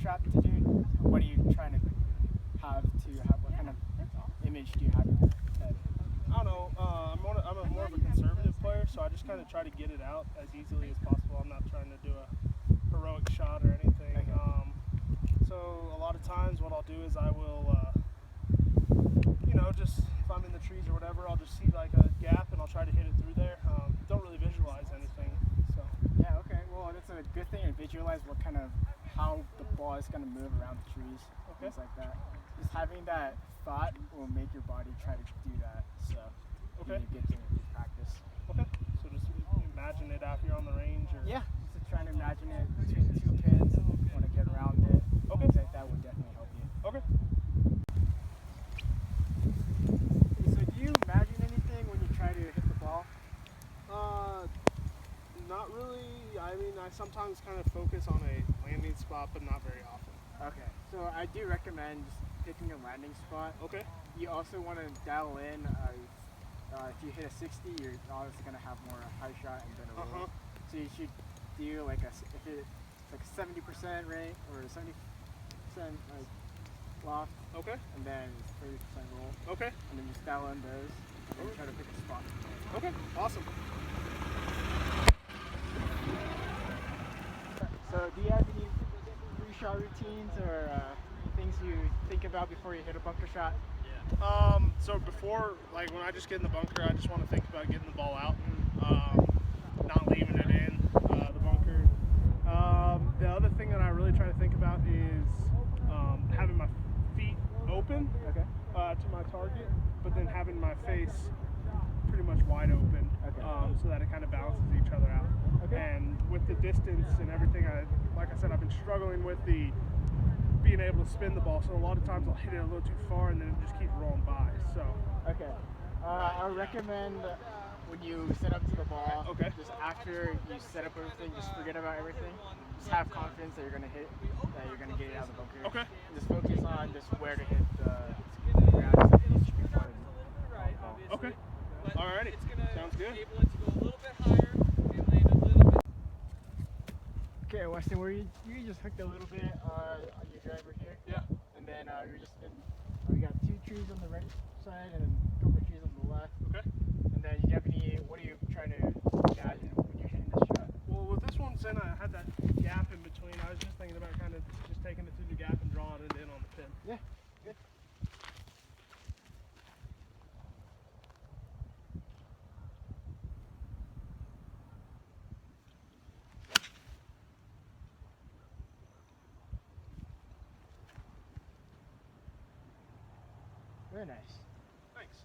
shot to do? What are you trying to have? What kind of image do you have in your head? I don't know. I'm more of a conservative player, so I just kind of try to get it out as easily as possible. I'm not trying to do a heroic shot or anything. Okay. So a lot of times what I'll do is I will, just if I'm in the trees or whatever, I'll just see like a gap and I'll try to hit it through there. Don't really visualize anything. So. Yeah, okay. Well, that's a good thing to visualize how the ball is going to move around the trees, things like that. Just having that thought will make your body try to do that. So, Okay. You get to practice. Okay. So just imagine it out here on the range, or yeah, just trying to imagine it between two pins. Want to get around it. Okay. Things like that would definitely help you. Okay. So, do you imagine anything when you try to hit the ball? Not really. I mean, I sometimes kind of focus on a landing spot, but not very often. Okay, so I do recommend just picking a landing spot. Okay. You also want to dial in. If you hit a 60, you're obviously going to have more high shot and then a roll. So you should do like if it's like 70% rate or 70% like loft. Okay. And then 30% roll. Okay. And then just dial in those and then try to pick a spot. Okay. Awesome. So do you have any pre-shot routines or things you think about before you hit a bunker shot? So before, like when I just get in the bunker, I just want to think about getting the ball out, not leaving it in the bunker. The other thing that I really try to think about is having my feet open to my target, but then having my face pretty much wide open, so that it kind of balances each other out. And with the distance and everything, like I said, I've been struggling with being able to spin the ball, so a lot of times I'll hit it a little too far and then it just keeps rolling by. So I recommend when you set up to the ball, just after you set up everything, just forget about everything. Just have confidence that you're gonna hit, that you're gonna get it out of the bunker. And just focus on just where to hit the ground before the ball. Okay. Alrighty. Sounds good. Okay, Weston, where you just hooked a little bit on your driver here. Yeah. And then you're just we got two trees on the right side and then a couple of trees on the left. Okay. And then what are you trying to imagine when you're hitting this shot? Well, with this one, since I had that gap in between, I was just thinking about kind of just taking it through the gap and drawing it in on the pin. Yeah. Good. Very nice. Thanks.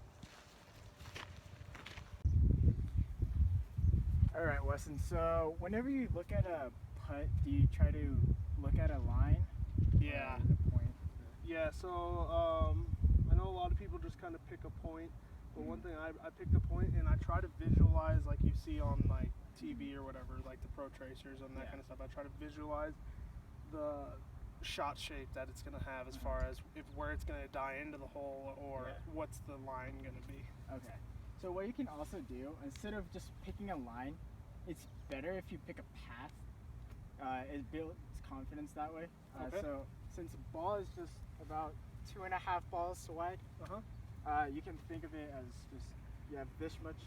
All right, Weston. So whenever you look at a putt, do you try to look at a line? Yeah. A point? Yeah. So I know a lot of people just kind of pick a point, but one thing I picked a point and I try to visualize like you see on like TV or whatever, like the pro tracers and that kind of stuff. I try to visualize the shot shape that it's going to have as far as where it's going to die into the hole or what's the line going to be. Okay. So what you can also do, instead of just picking a line, it's better if you pick a path. It builds confidence that way. So since the ball is just about 2.5 balls wide, you can think of it as just you have this much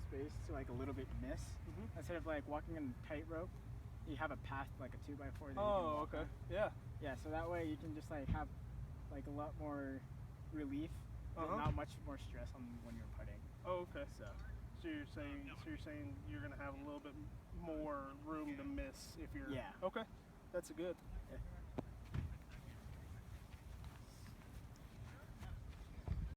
space to like a little bit miss. Instead of like walking on a tightrope, you have a path like a 2x4 that you can walk on. Yeah, so that way you can just like have like a lot more relief and not much more stress on when you're putting. Oh, okay. So you're saying you're gonna have a little bit more room to miss if you're. Yeah. Okay. That's good. Yeah.